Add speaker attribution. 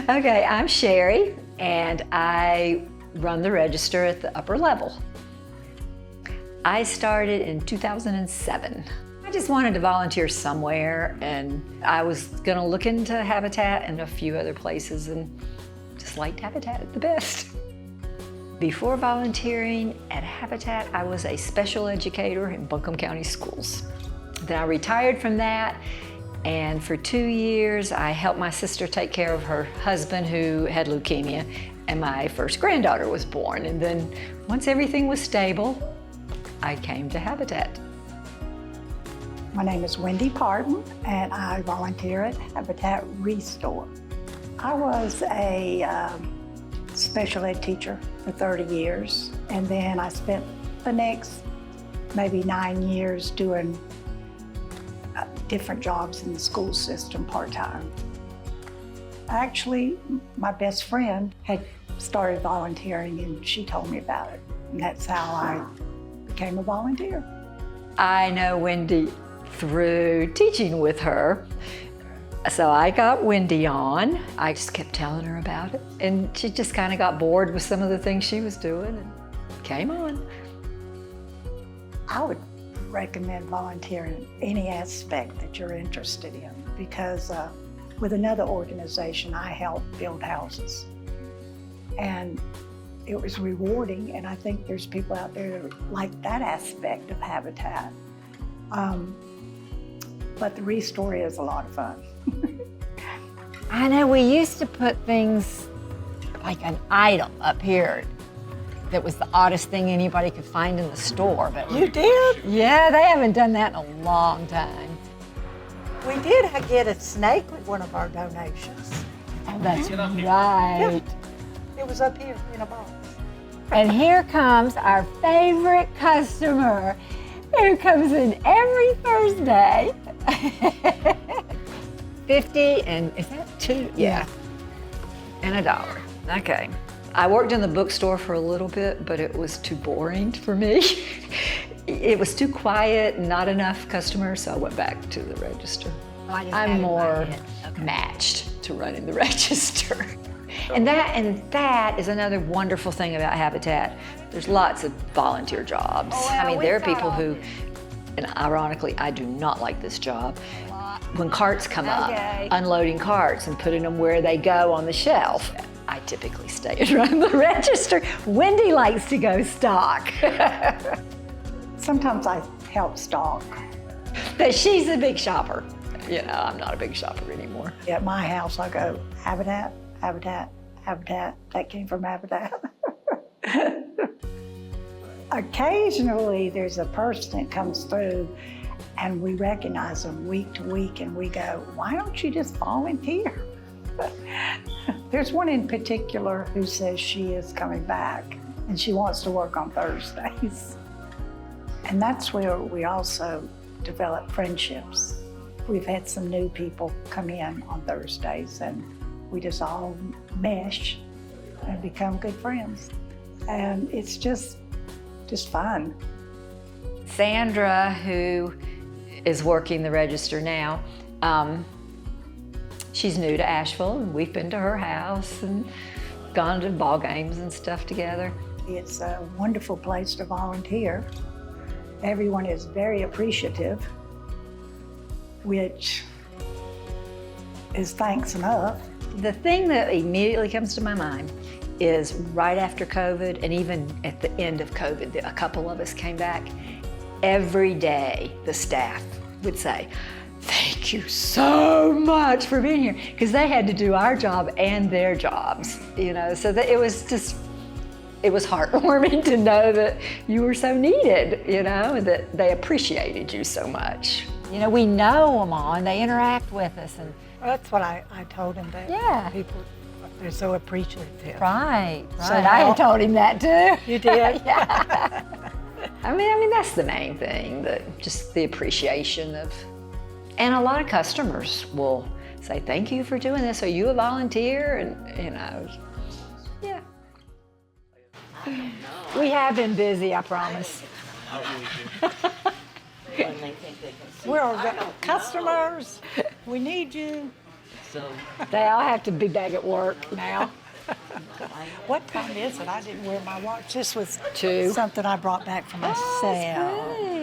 Speaker 1: Okay, I'm Sherry, and I run the register at the upper level. I started in 2007. I just wanted to volunteer somewhere, and I was gonna look into Habitat and a few other places, and just liked Habitat the best. Before volunteering at Habitat, I was a special educator in Buncombe County Schools. Then I retired from that, and for 2 years, I helped my sister take care of her husband who had leukemia, and my first granddaughter was born. And then once everything was stable, I came to Habitat.
Speaker 2: My name is Wendy Parton, and I volunteer at Habitat ReStore. I was a special ed teacher for 30 years, and then I spent the next maybe 9 years doing different jobs in the school system part-time. Actually, my best friend had started volunteering, and she told me about it, and that's how I became a volunteer.
Speaker 1: I know Wendy through teaching with her. So I got Wendy on. I just kept telling her about it, and she just kind of got bored with some of the things she was doing and came on.
Speaker 2: I would recommend volunteering in any aspect that you're interested in, because with another organization, I helped build houses. And it was rewarding, and I think there's people out there that like that aspect of Habitat. But the ReStore is a lot of fun.
Speaker 3: I know we used to put things like an idol up here that was the oddest thing anybody could find in the store. But
Speaker 2: You did?
Speaker 3: yeah, they haven't done that in a long time.
Speaker 2: We did get a snake with one of our donations.
Speaker 3: Oh, that's right.
Speaker 2: It was up here in a box.
Speaker 3: And here comes our favorite customer who comes in every Thursday. 50 and is that two?
Speaker 1: Yeah. And $1. Okay. I worked in the bookstore for a little bit, but it was too boring for me. It was too quiet, not enough customers, so I went back to the register. I'm more matched to running the register. And that is another wonderful thing about Habitat. There's lots of volunteer jobs.
Speaker 3: Oh, well,
Speaker 1: I mean,
Speaker 3: we
Speaker 1: there are
Speaker 3: try
Speaker 1: people
Speaker 3: all
Speaker 1: who,
Speaker 3: this.
Speaker 1: and ironically, I do not like this job. When carts come
Speaker 3: Okay.
Speaker 1: up, unloading carts and putting them where they go on the shelf, I typically stay and run the register. Wendy likes to go stock.
Speaker 2: Sometimes I help stock.
Speaker 1: But she's a big shopper. You know, I'm not a big shopper anymore.
Speaker 2: At my house, I go, Habitat, Habitat, Habitat. That came from Habitat. Occasionally, there's a person that comes through and we recognize them week to week, and we go, why don't you just volunteer? There's one in particular who says she is coming back and she wants to work on Thursdays. And that's where we also develop friendships. We've had some new people come in on Thursdays, and we just all mesh and become good friends. And it's just fun.
Speaker 1: Sandra, who is working the register now, she's new to Asheville, and we've been to her house and gone to ball games and stuff together.
Speaker 2: It's a wonderful place to volunteer. Everyone is very appreciative, which is thanks enough.
Speaker 1: The thing that immediately comes to my mind is right after COVID, and even at the end of COVID, a couple of us came back. Every day, the staff would say, thank you so much for being here, because they had to do our job and their jobs, you know, so that it was heartwarming to know that you were so needed, you know, and that they appreciated you so much.
Speaker 3: You know, we know them all and they interact with us. And
Speaker 2: That's what I told him, that
Speaker 3: Yeah.
Speaker 2: people, they're so appreciative.
Speaker 3: right.
Speaker 2: So
Speaker 3: I
Speaker 2: now-
Speaker 3: told him that too.
Speaker 2: You did?
Speaker 3: Yeah.
Speaker 1: I mean, that's the main thing, that just the appreciation of, and a lot of customers will say, thank you for doing this. Are you a volunteer? And, you know, yeah.
Speaker 3: We have been busy, I promise.
Speaker 2: We're customers. We need you.
Speaker 4: So
Speaker 2: They all have to be back at work now. What time is it? I didn't wear my watch. This was
Speaker 1: 2.
Speaker 2: something I brought back for myself.